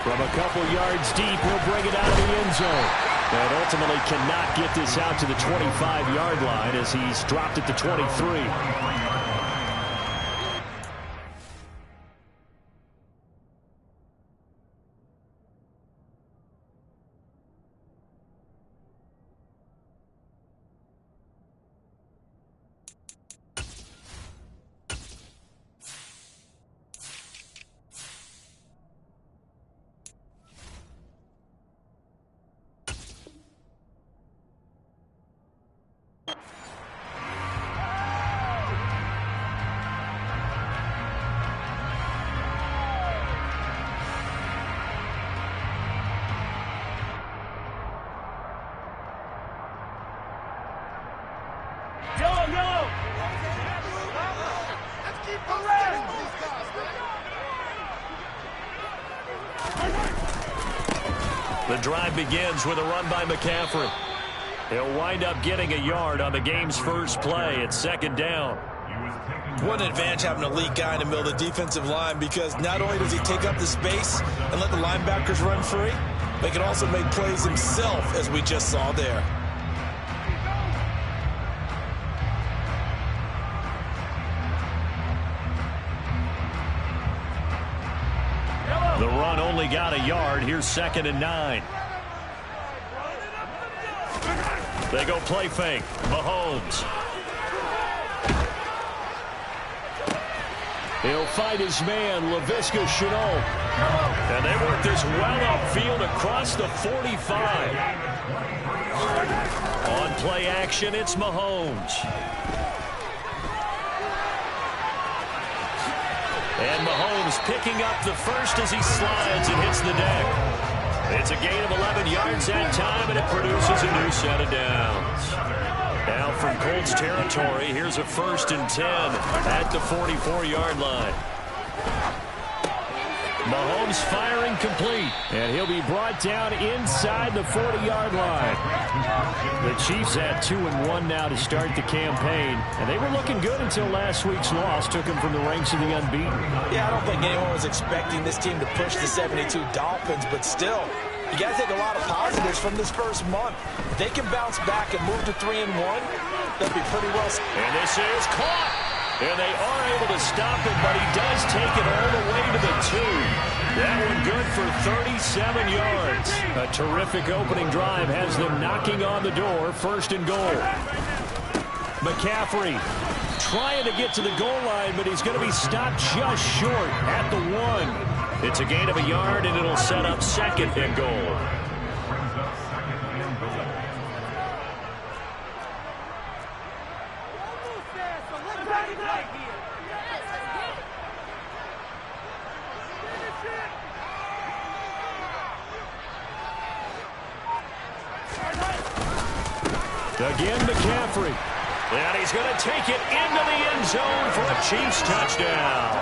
From a couple yards deep, he'll bring it out of the end zone. And ultimately cannot get this out to the 25-yard line as he's dropped it to 23. The drive begins with a run by McCaffrey. He'll wind up getting a yard on the game's first play. It's second down. What an advantage having an elite guy in the middle of the defensive line, because not only does he take up the space and let the linebackers run free, but he can also make plays himself, as we just saw there. The run only got a yard. Here's 2nd and 9. They go play fake. Mahomes. He'll fight his man, Laviska Shenault. And they work this well upfield across the 45. On play action, it's Mahomes. And Mahomes picking up the first as he slides and hits the deck. It's a gain of 11 yards that time, and it produces a new set of downs. Now from Colts territory, here's a 1st and 10 at the 44-yard line. Mahomes firing complete, and he'll be brought down inside the 40-yard line. The Chiefs had 2-1 now to start the campaign, and they were looking good until last week's loss took them from the ranks of the unbeaten. Yeah, I don't think anyone was expecting this team to push the 72 Dolphins, but still, you got to take a lot of positives from this first month. If they can bounce back and move to 3-1, they'll be pretty well. And this is caught. And they are able to stop it, but he does take it all the way to the 2. That one good for 37 yards. A terrific opening drive has them knocking on the door. 1st and goal. McCaffrey trying to get to the goal line, but he's going to be stopped just short at the 1. It's a gain of a yard, and it'll set up 2nd and goal. Again, McCaffrey. And he's going to take it into the end zone for a Chiefs touchdown.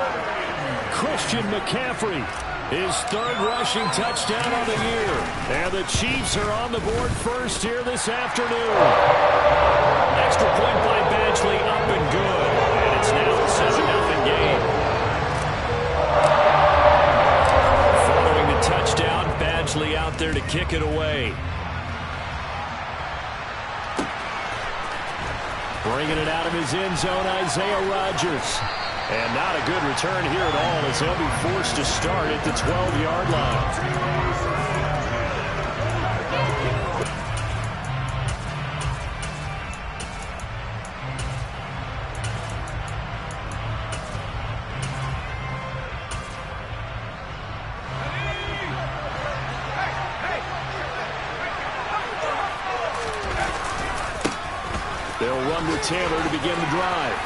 Christian McCaffrey, his 3rd rushing touchdown of the year. And the Chiefs are on the board first here this afternoon. Extra point by Badgley, up and good. And it's now a 7-0 game. Following the touchdown, Badgley out there to kick it away. Bringing it out of his end zone, Isaiah Rodgers. And not a good return here at all as they'll be forced to start at the 12-yard line. They'll run with Taylor to begin the drive.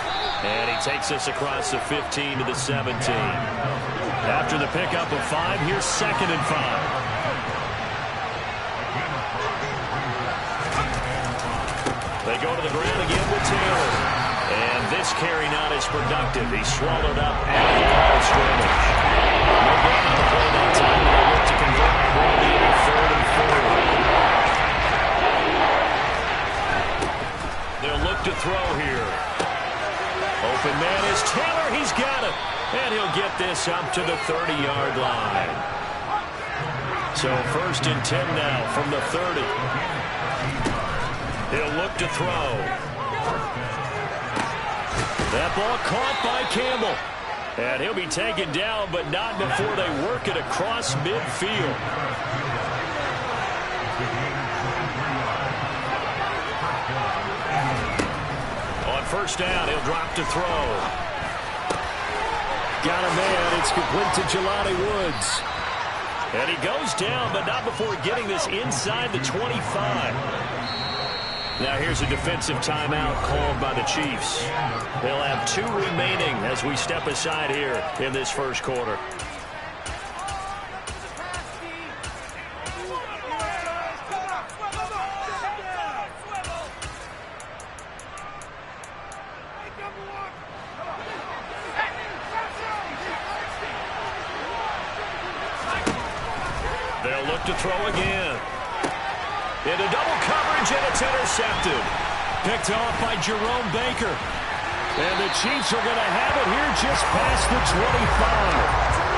And he takes us across the 15 to the 17. After the pickup of 5, here's 2nd and 5. They go to the ground again with Taylor. And this carry not as productive. He's swallowed up at the line of scrimmage. No gain on the play that time. They'll look to convert the ball into 3rd and 4. They'll look to throw here. Open man is Taylor. He's got it. And he'll get this up to the 30-yard line. So 1st and 10 now from the 30. He'll look to throw. That ball caught by Campbell. And he'll be taken down, but not before they work it across midfield. On 1st down, he'll drop to throw. Got a man. It's complete to Jelani Woods. And he goes down, but not before getting this inside the 25. Now here's a defensive timeout called by the Chiefs. They'll have 2 remaining as we step aside here in this 1st quarter. They'll look to throw again. Into double coverage, and it's intercepted. Picked off by Jerome Baker. And the Chiefs are going to have it here just past the 25.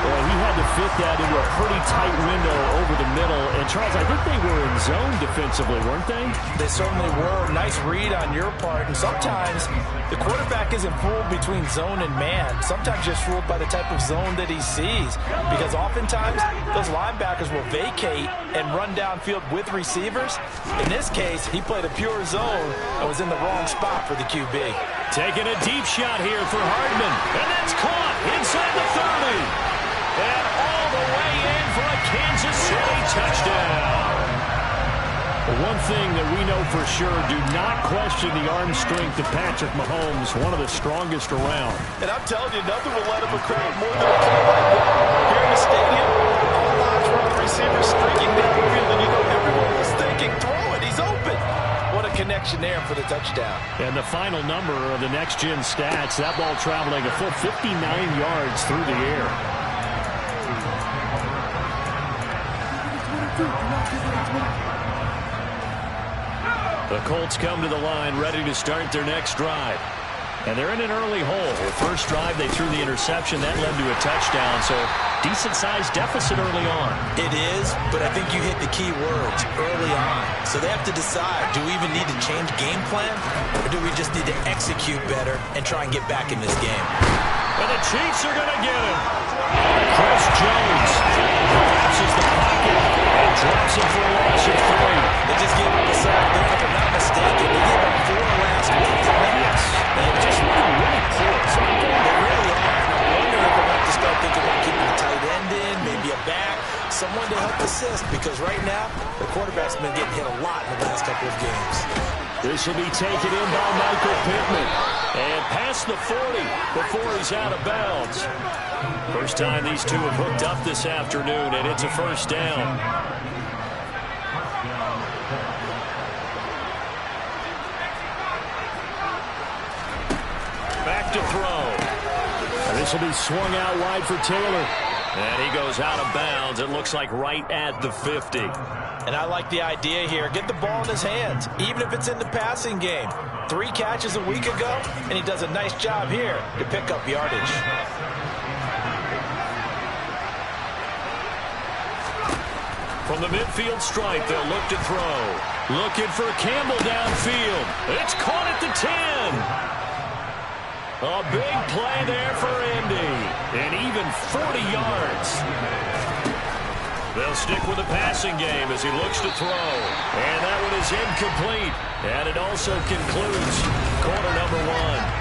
Well, he had to fit that into a pretty tight window over the middle. And, Charles, I think they were in zone defensively, weren't they? They certainly were. Nice read on your part. And sometimes the quarterback isn't fooled between zone and man. Sometimes just fooled by the type of zone that he sees. Because oftentimes those linebackers will vacate and run downfield with receivers. In this case, he played a pure zone and was in the wrong spot for the QB. Taking a deep shot here for Hardman. And that's caught inside the 30. And all the way in for a Kansas City touchdown. One thing that we know for sure, do not question the arm strength of Patrick Mahomes, one of the strongest around. And I'm telling you, nothing will let up a crowd more than a play like that. Here in the stadium, all eyes were on the receiver streaking downfield, and you know everyone was thinking, throw it, he's open. What a connection there for the touchdown. And the final number of the next-gen stats, that ball traveling a full 59 yards through the air. The Colts come to the line ready to start their next drive. And they're in an early hole. The first drive, they threw the interception. That led to a touchdown, so decent-sized deficit early on. It is, but I think you hit the key words, early on. So they have to decide, do we even need to change game plan, or do we just need to execute better and try and get back in this game? And the Chiefs are going to get him. Chris Jones collapses the pocket and drops him for a loss of 3. They just gave up a sack there, if I'm not mistaken. They gave up 4 last week. Yes. They've just been really close. They really are. I'm wondering if they'll have to start thinking about keeping a tight end in, maybe a back, someone to help assist, because right now the quarterback's been getting hit a lot in the last couple of games. This will be taken in by Michael Pittman. And past the 40 before he's out of bounds. First time these two have hooked up this afternoon, and it's a 1st down. Back to throw. And this will be swung out wide for Taylor. And he goes out of bounds. It looks like right at the 50. And I like the idea here. Get the ball in his hands, even if it's in the passing game. 3 catches a week ago, and he does a nice job here to pick up yardage. From the midfield stripe, they'll look to throw. Looking for Campbell downfield. It's caught at the 10. A big play there for Indy. And even 40 yards. They'll stick with the passing game as he looks to throw. And that one is incomplete. And it also concludes quarter number 1.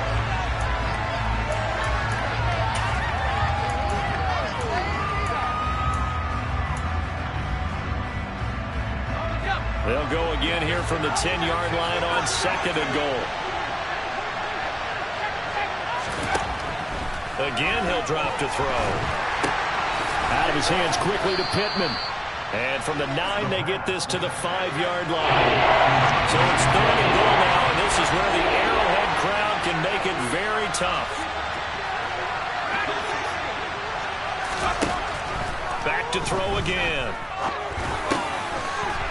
They'll go again here from the 10-yard line on 2nd and goal. Again, he'll drop to throw. Out of his hands quickly to Pittman. And from the 9, they get this to the 5-yard line. So it's 3rd and goal now, and this is where the Arrowhead crowd can make it very tough. Back to throw again.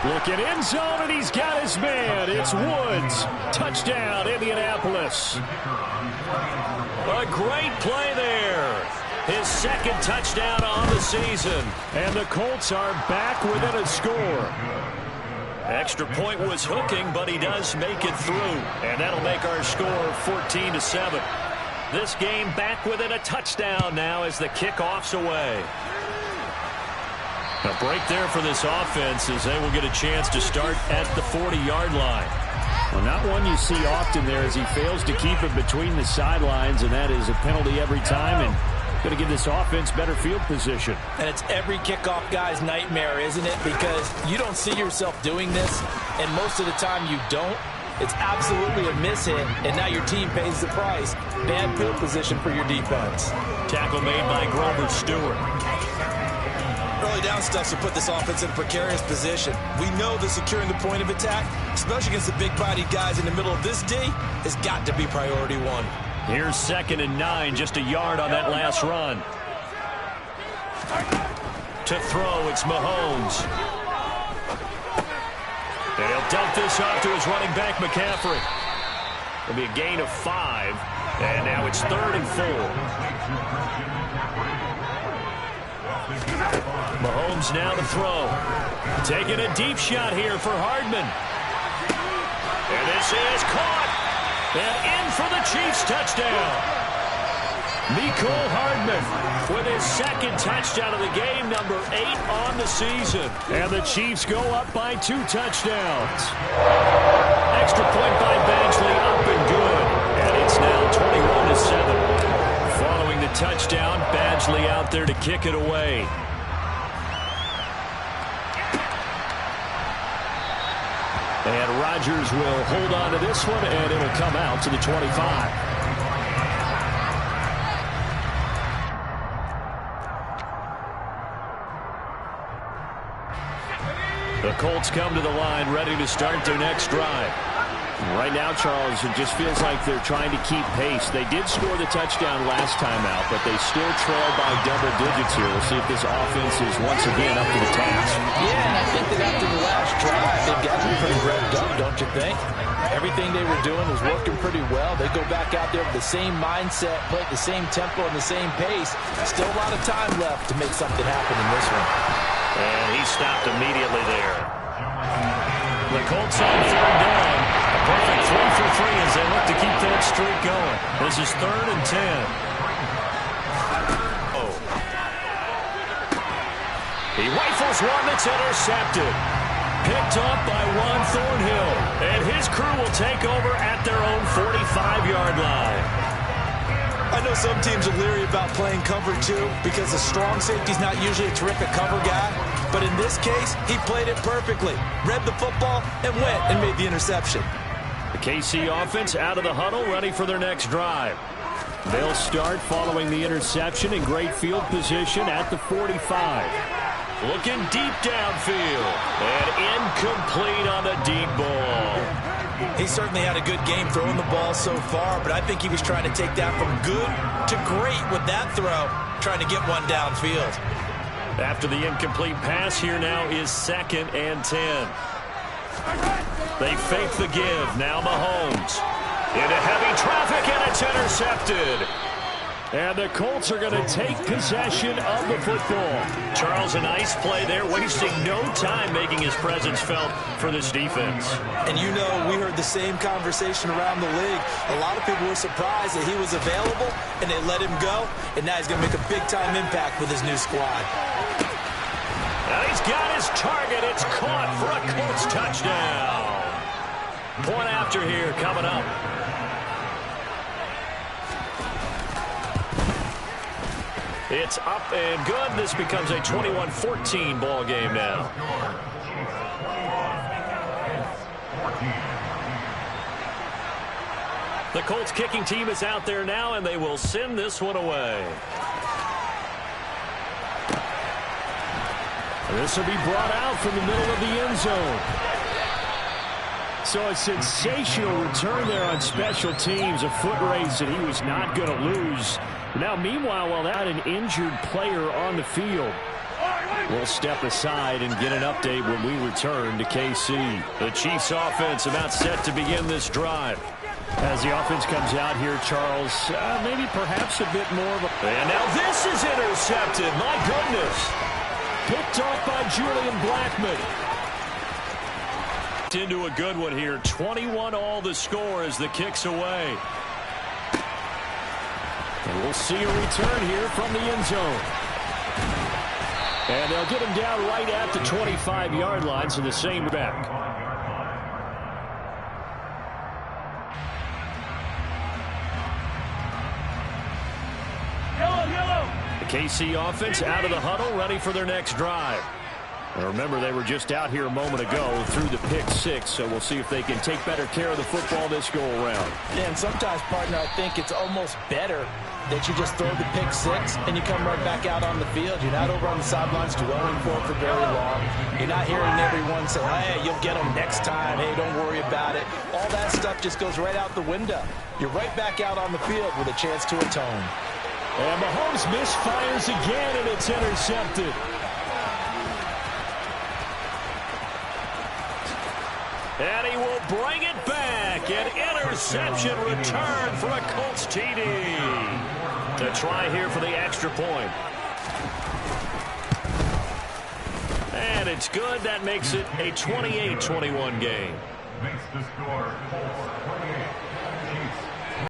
Looking end zone, and he's got his man. It's Woods. Touchdown, Indianapolis. A great play there. his second touchdown on the season. And the Colts are back within a score. Extra point was hooking, but he does make it through. And that'll make our score 14-7. This game back within a touchdown now as the kickoff's away. A break there for this offense as they will get a chance to start at the 40-yard line. Well, not one you see often there as he fails to keep it between the sidelines, and that is a penalty every time, and going to give this offense better field position. And it's every kickoff guy's nightmare, isn't it? Because you don't see yourself doing this, and most of the time you don't. It's absolutely a mishit, and now your team pays the price. Bad field position for your defense. Tackle made by Grover Stewart. Early down stuff to put this offense in a precarious position. We know that securing the point of attack, especially against the big-bodied guys in the middle of this D, has got to be priority one. Here's 2nd and 9, just a yard on that last run. To throw, it's Mahomes. And he'll dump this off to his running back, McCaffrey. It'll be a gain of 5, and now it's 3rd and 4. Mahomes now to throw. Taking a deep shot here for Hardman. And this is caught. And in for the Chiefs touchdown. Mecole Hardman with his second touchdown of the game, number 8 on the season. And the Chiefs go up by 2 touchdowns. Extra point by Badgley, up and good. And it's now 21-7. Following the touchdown, Badgley out there to kick it away. And Rodgers will hold on to this one, and it'll come out to the 25. The Colts come to the line, ready to start their next drive. Right now, Charles, it just feels like they're trying to keep pace. They did score the touchdown last time out, but they still trail by double digits here. We'll see if this offense is once again up to the task. Yeah, and I think that after the last drive, they've got to be pretty revved up, don't you think? Everything they were doing was working pretty well. They go back out there with the same mindset, play at the same tempo and the same pace. Still a lot of time left to make something happen in this one. And he stopped immediately there. The Colts on 3rd down. A perfect 3 for 3 as they look to keep that streak going. This is 3rd and 10. Oh. He rifles one that's intercepted. Picked up by Juan Thornhill. And his crew will take over at their own 45-yard line. I know some teams are leery about playing cover 2 because the strong safety's not usually a terrific cover guy. But in this case, he played it perfectly. Read the football and went and made the interception. The KC offense out of the huddle, ready for their next drive. They'll start following the interception in great field position at the 45. Looking deep downfield. And incomplete on the deep ball. He certainly had a good game throwing the ball so far, but I think he was trying to take that from good to great with that throw, trying to get one downfield. After the incomplete pass, here now is 2nd and 10. They fake the give. Now Mahomes. Into heavy traffic, and it's intercepted. And the Colts are going to take possession of the football. Charles, a nice play there, wasting no time making his presence felt for this defense. And you know, we heard the same conversation around the league. A lot of people were surprised that he was available, and they let him go, and now he's going to make a big-time impact with his new squad. And he's got his target. It's caught for a Colts touchdown. Point after here coming up. It's up and good. This becomes a 21-14 ball game now. The Colts kicking team is out there now, and they will send this one away. This will be brought out from the middle of the end zone. So a sensational return there on special teams, a foot race that he was not going to lose. Now, meanwhile, while that an injured player on the field, we'll step aside and get an update when we return to KC. The Chiefs offense about set to begin this drive. As the offense comes out here, Charles, maybe perhaps a bit more of a... And now this is intercepted. My goodness. Picked off by Julian Blackmon. Into a good one here. 21-all the score as the kick's away. And we'll see a return here from the end zone. And they'll get him down right at the 25-yard line, so the same back. The KC offense out of the huddle, ready for their next drive. And remember, they were just out here a moment ago through the pick-6, so we'll see if they can take better care of the football this go-around. Yeah, and sometimes, partner, I think it's almost better that you just throw the pick-6 and you come right back out on the field. You're not over on the sidelines dwelling for very long. You're not hearing everyone say, hey, you'll get them next time. Hey, don't worry about it. All that stuff just goes right out the window. You're right back out on the field with a chance to atone. And Mahomes misfires again, and it's intercepted. And he will bring it back. An interception return for a Colts TD. To try here for the extra point. And it's good. That makes it a 28-21 game. Makes the score Colts 28.